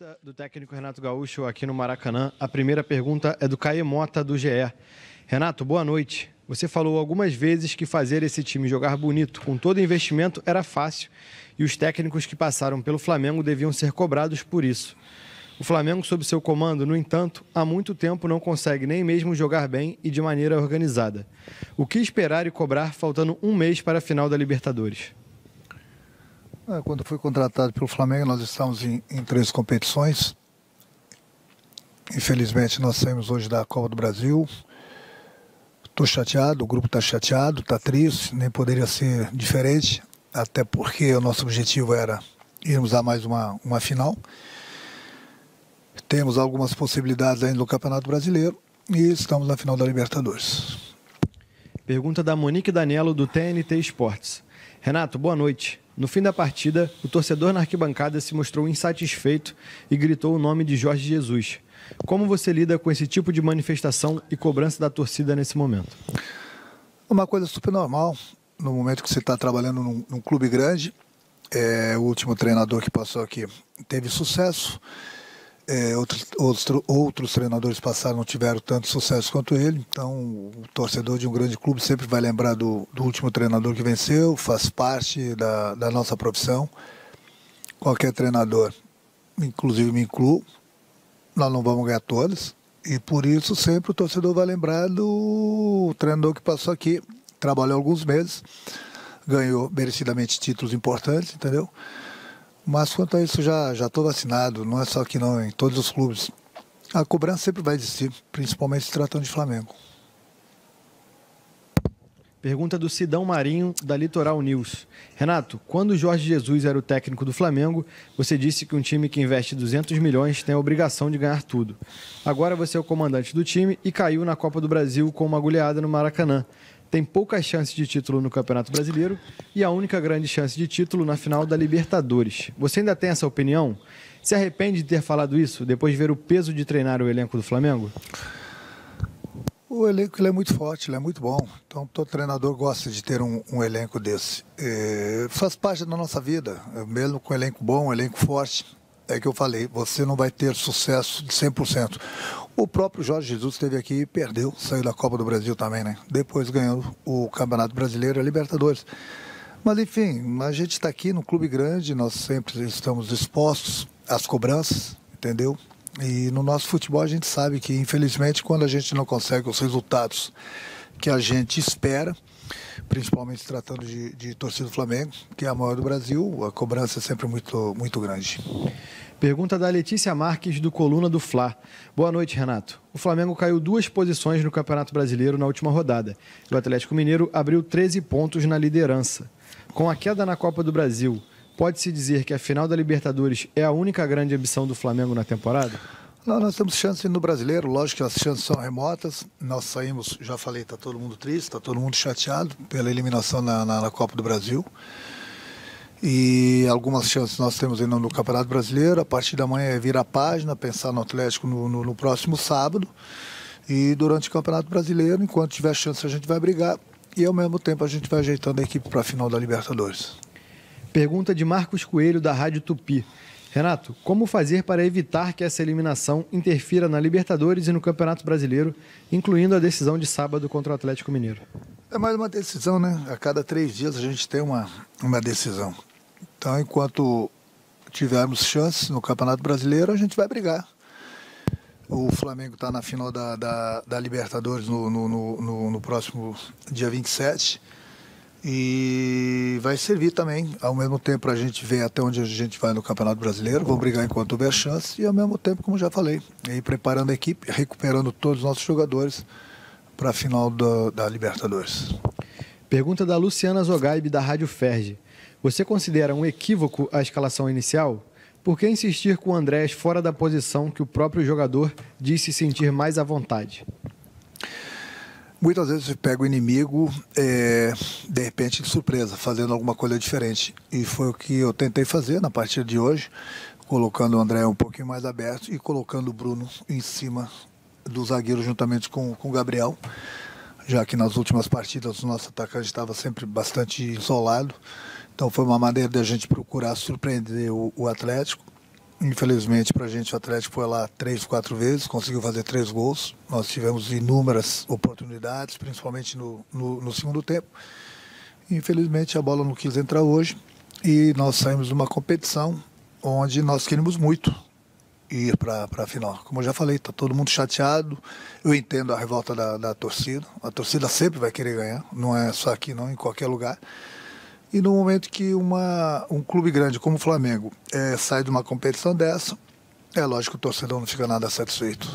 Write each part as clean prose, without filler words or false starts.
Volta do técnico Renato Gaúcho aqui no Maracanã. A primeira pergunta é do Caê Mota, do GE. Renato, boa noite. Você falou algumas vezes que fazer esse time jogar bonito com todo investimento era fácil e os técnicos que passaram pelo Flamengo deviam ser cobrados por isso. O Flamengo, sob seu comando, no entanto, há muito tempo não consegue nem mesmo jogar bem e de maneira organizada. O que esperar e cobrar faltando um mês para a final da Libertadores? Quando fui contratado pelo Flamengo, nós estamos em 3 competições. Infelizmente, nós saímos hoje da Copa do Brasil. Estou chateado, o grupo está chateado, está triste, nem poderia ser diferente, até porque o nosso objetivo era irmos a mais uma final. Temos algumas possibilidades ainda no Campeonato Brasileiro e estamos na final da Libertadores. Pergunta da Monique Danello, do TNT Esportes. Renato, boa noite. No fim da partida, o torcedor na arquibancada se mostrou insatisfeito e gritou o nome de Jorge Jesus. Como você lida com esse tipo de manifestação e cobrança da torcida nesse momento? Uma coisa super normal, no momento que você está trabalhando num clube grande. O último treinador que passou aqui teve sucesso. Outros treinadores passaram, não tiveram tanto sucesso quanto ele. Então, o torcedor de um grande clube sempre vai lembrar do último treinador que venceu, faz parte da nossa profissão. Qualquer treinador, inclusive me incluo, nós não vamos ganhar todas. E por isso sempre o torcedor vai lembrar do treinador que passou aqui, trabalhou alguns meses, ganhou merecidamente títulos importantes, entendeu? Mas quanto a isso já estou vacinado, não é só aqui não, em todos os clubes. A cobrança sempre vai existir, principalmente se tratando de Flamengo. Pergunta do Sidão Marinho, da Litoral News. Renato, quando o Jorge Jesus era o técnico do Flamengo, você disse que um time que investe 200 milhões tem a obrigação de ganhar tudo. Agora você é o comandante do time e caiu na Copa do Brasil com uma goleada no Maracanã. Tem poucas chances de título no Campeonato Brasileiro e a única grande chance de título na final da Libertadores. Você ainda tem essa opinião? Se arrepende de ter falado isso depois de ver o peso de treinar o elenco do Flamengo? O elenco ele é muito forte, ele é muito bom. Então todo treinador gosta de ter um elenco desse. Faz parte da nossa vida, mesmo com um elenco bom, um elenco forte. É que eu falei, você não vai ter sucesso de 100%. O próprio Jorge Jesus esteve aqui e perdeu, saiu da Copa do Brasil também, né? Depois ganhou o Campeonato Brasileiro e a Libertadores. Mas enfim, a gente está aqui no clube grande, nós sempre estamos expostos às cobranças, entendeu? E no nosso futebol a gente sabe que, infelizmente, quando a gente não consegue os resultados que a gente espera, principalmente se tratando de torcida do Flamengo, que é a maior do Brasil, a cobrança é sempre muito, muito grande. Pergunta da Letícia Marques, do Coluna do Fla. Boa noite, Renato. O Flamengo caiu 2 posições no Campeonato Brasileiro na última rodada. O Atlético Mineiro abriu 13 pontos na liderança. Com a queda na Copa do Brasil, pode-se dizer que a final da Libertadores é a única grande ambição do Flamengo na temporada? Não, nós temos chance no Brasileiro, lógico que as chances são remotas. Nós saímos, já falei, está todo mundo triste, está todo mundo chateado pela eliminação na Copa do Brasil. E algumas chances nós temos ainda no Campeonato Brasileiro. A partir da manhã é virar a página, pensar no Atlético no próximo sábado. E durante o Campeonato Brasileiro, enquanto tiver chance, a gente vai brigar. E ao mesmo tempo a gente vai ajeitando a equipe para a final da Libertadores. Pergunta de Marcos Coelho, da Rádio Tupi. Renato, como fazer para evitar que essa eliminação interfira na Libertadores e no Campeonato Brasileiro, incluindo a decisão de sábado contra o Atlético Mineiro? É mais uma decisão, né? A cada 3 dias a gente tem uma decisão. Então, enquanto tivermos chances no Campeonato Brasileiro, a gente vai brigar. O Flamengo está na final da Libertadores no próximo dia 27. E vai servir também, ao mesmo tempo, para a gente ver até onde a gente vai no Campeonato Brasileiro. Vamos brigar enquanto houver chance e, ao mesmo tempo, como já falei, ir preparando a equipe, recuperando todos os nossos jogadores para a final da Libertadores. Pergunta da Luciana Zogaib, da Rádio Ferge. Você considera um equívoco a escalação inicial? Por que insistir com o Andrés fora da posição que o próprio jogador disse sentir mais à vontade? Muitas vezes você pega o inimigo, de repente, de surpresa, fazendo alguma coisa diferente. E foi o que eu tentei fazer na partida de hoje, colocando o André um pouquinho mais aberto e colocando o Bruno em cima do zagueiro juntamente com o Gabriel, já que nas últimas partidas o nosso atacante estava sempre bastante isolado. Então foi uma maneira de a gente procurar surpreender o Atlético. Infelizmente, para a gente, o Atlético foi lá 3, 4 vezes, conseguiu fazer 3 gols. Nós tivemos inúmeras oportunidades, principalmente no segundo tempo. Infelizmente, a bola não quis entrar hoje e nós saímos de uma competição onde nós queríamos muito ir para a final. Como eu já falei, está todo mundo chateado. Eu entendo a revolta da torcida. A torcida sempre vai querer ganhar, não é só aqui, não, em qualquer lugar. E no momento que um clube grande como o Flamengo sai de uma competição dessa, é lógico que o torcedor não fica nada satisfeito.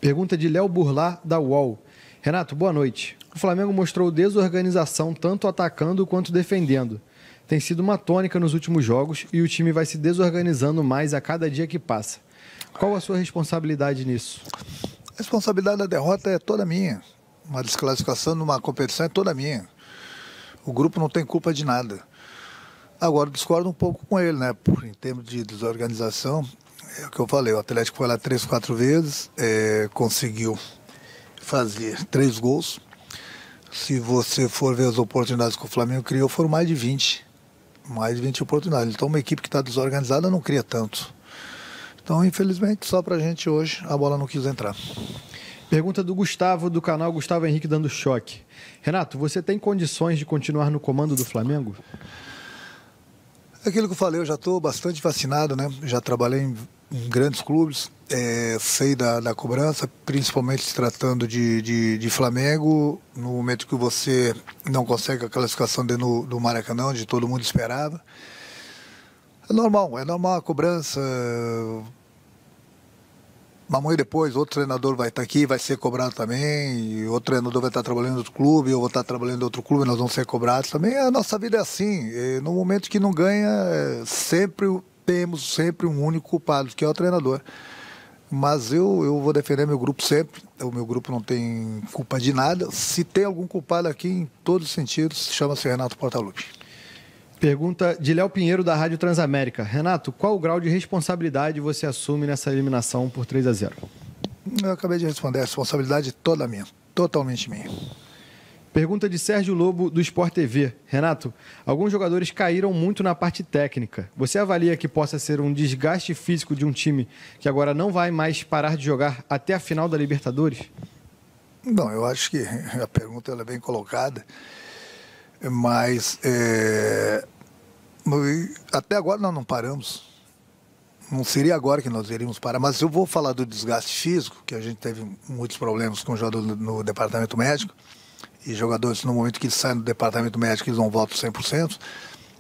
Pergunta de Léo Burlá, da UOL. Renato, boa noite. O Flamengo mostrou desorganização tanto atacando quanto defendendo. Tem sido uma tônica nos últimos jogos e o time vai se desorganizando mais a cada dia que passa. Qual a sua responsabilidade nisso? A responsabilidade da derrota é toda minha. Uma desclassificação numa competição é toda minha. O grupo não tem culpa de nada. Agora, discordo um pouco com ele, né? Em termos de desorganização, é o que eu falei, o Atlético foi lá 3, 4 vezes, conseguiu fazer 3 gols. Se você for ver as oportunidades que o Flamengo criou, foram mais de 20. Mais de 20 oportunidades. Então, uma equipe que está desorganizada não cria tanto. Então, infelizmente, só pra gente hoje, a bola não quis entrar. Pergunta do Gustavo, do canal Gustavo Henrique Dando Choque. Renato, você tem condições de continuar no comando do Flamengo? É aquilo que eu falei, eu já estou bastante vacinado, né? Já trabalhei em grandes clubes, sei da cobrança, principalmente se tratando de Flamengo, no momento que você não consegue a classificação dentro do Maracanã, onde todo mundo esperava. É normal a cobrança. Amanhã depois, outro treinador vai estar aqui, vai ser cobrado também, e outro treinador vai estar trabalhando em outro clube, eu vou estar trabalhando em outro clube, nós vamos ser cobrados também. A nossa vida é assim, no momento que não ganha, temos sempre um único culpado, que é o treinador. Mas eu vou defender meu grupo sempre, o meu grupo não tem culpa de nada. Se tem algum culpado aqui, em todos os sentidos, chama-se Renato Portaluppi. Pergunta de Léo Pinheiro, da Rádio Transamérica. Renato, qual o grau de responsabilidade você assume nessa eliminação por 3-0? Eu acabei de responder, a responsabilidade toda minha, totalmente minha. Pergunta de Sérgio Lobo, do Sport TV. Renato, alguns jogadores caíram muito na parte técnica. Você avalia que possa ser um desgaste físico de um time que agora não vai mais parar de jogar até a final da Libertadores? Não, eu acho que a pergunta ela é bem colocada, mas até agora nós não paramos. Não seria agora que nós iríamos parar, mas eu vou falar do desgaste físico, que a gente teve muitos problemas com o jogador no departamento médico, e jogadores, no momento que eles saem do departamento médico, eles não voltam 100%,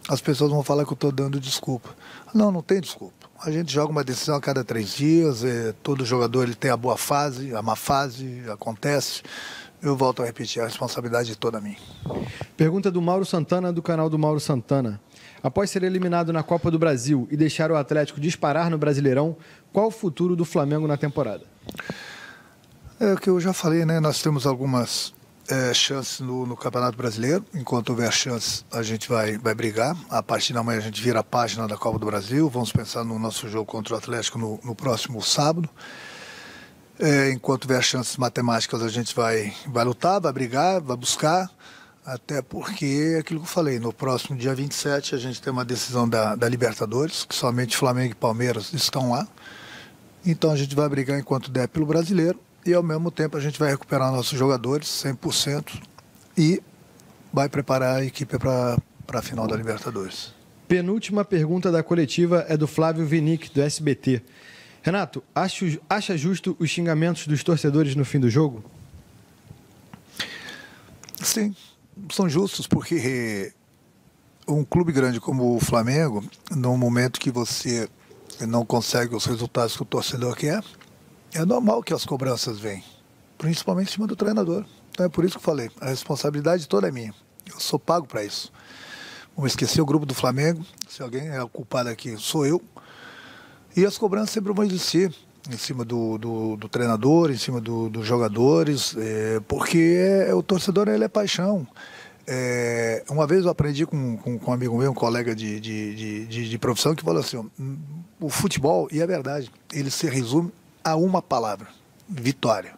as pessoas vão falar que eu estou dando desculpa. Não tem desculpa. A gente joga uma decisão a cada 3 dias, todo jogador ele tem a boa fase, a má fase, acontece. Eu volto a repetir, a responsabilidade é toda minha. Pergunta do Mauro Santana, do canal do Mauro Santana. Após ser eliminado na Copa do Brasil e deixar o Atlético disparar no Brasileirão, qual o futuro do Flamengo na temporada? É o que eu já falei, né? Nós temos algumas chances no Campeonato Brasileiro. Enquanto houver chances, a gente vai brigar. A partir da manhã a gente vira a página da Copa do Brasil. Vamos pensar no nosso jogo contra o Atlético no próximo sábado. Enquanto houver chances matemáticas, a gente vai lutar, vai brigar, vai buscar. Até porque, aquilo que eu falei, no próximo dia 27 a gente tem uma decisão da Libertadores, que somente Flamengo e Palmeiras estão lá. Então a gente vai brigar enquanto der pelo Brasileiro e ao mesmo tempo a gente vai recuperar nossos jogadores 100% e vai preparar a equipe para a final da Libertadores. Penúltima pergunta da coletiva é do Flávio Vinick, do SBT. Renato, acha justo os xingamentos dos torcedores no fim do jogo? Sim, são justos porque um clube grande como o Flamengo, no momento que você não consegue os resultados que o torcedor quer, é normal que as cobranças venham, principalmente em cima do treinador. Então é por isso que eu falei, a responsabilidade toda é minha. Eu sou pago para isso. Vamos esquecer o grupo do Flamengo, se alguém é o culpado aqui, sou eu. E as cobranças sempre vão existir em cima do treinador, em cima dos jogadores, porque o torcedor ele é paixão. Uma vez eu aprendi com um amigo meu, um colega de profissão, que falou assim, ó, o futebol, e é verdade, ele se resume a uma palavra, vitória.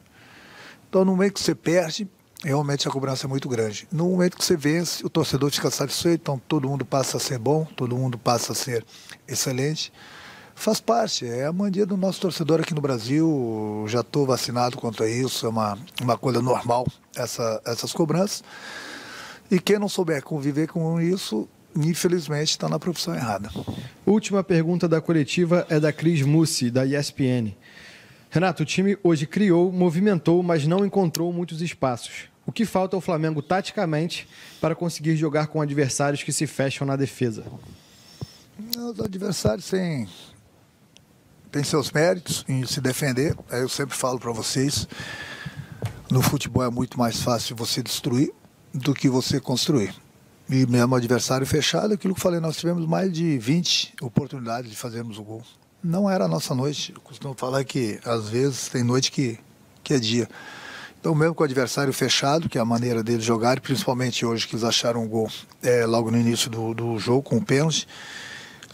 Então no momento que você perde, realmente a cobrança é muito grande. No momento que você vence, o torcedor fica satisfeito, então todo mundo passa a ser bom, todo mundo passa a ser excelente. Faz parte, é a mania do nosso torcedor aqui no Brasil. Já estou vacinado quanto a isso, é uma coisa normal essas cobranças. E quem não souber conviver com isso, infelizmente está na profissão errada. Última pergunta da coletiva é da Cris Mussi, da ESPN. Renato, o time hoje criou, movimentou, mas não encontrou muitos espaços. O que falta ao Flamengo taticamente para conseguir jogar com adversários que se fecham na defesa? Os adversários têm seus méritos em se defender. Eu sempre falo para vocês, no futebol é muito mais fácil você destruir do que você construir. E mesmo adversário fechado, aquilo que eu falei, nós tivemos mais de 20 oportunidades de fazermos o gol. Não era a nossa noite. Eu costumo falar que às vezes tem noite que é dia. Então mesmo com o adversário fechado, que é a maneira deles jogarem, principalmente hoje que eles acharam um gol logo no início do jogo com o pênalti,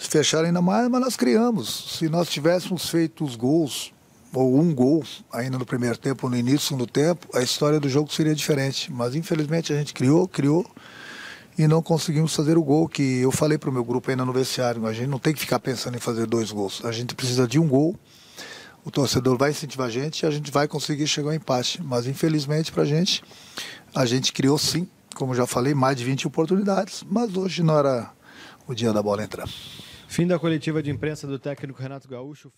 se fecharam ainda mais, mas nós criamos. Se nós tivéssemos feito os gols, ou um gol ainda no primeiro tempo, no início do segundo tempo, a história do jogo seria diferente. Mas infelizmente a gente criou e não conseguimos fazer o gol, que eu falei para o meu grupo ainda no vestiário. A gente não tem que ficar pensando em fazer 2 gols. A gente precisa de um gol, o torcedor vai incentivar a gente e a gente vai conseguir chegar ao empate. Mas infelizmente para a gente criou sim, como já falei, mais de 20 oportunidades, mas hoje não era o dia da bola entrar. Fim da coletiva de imprensa do técnico Renato Gaúcho.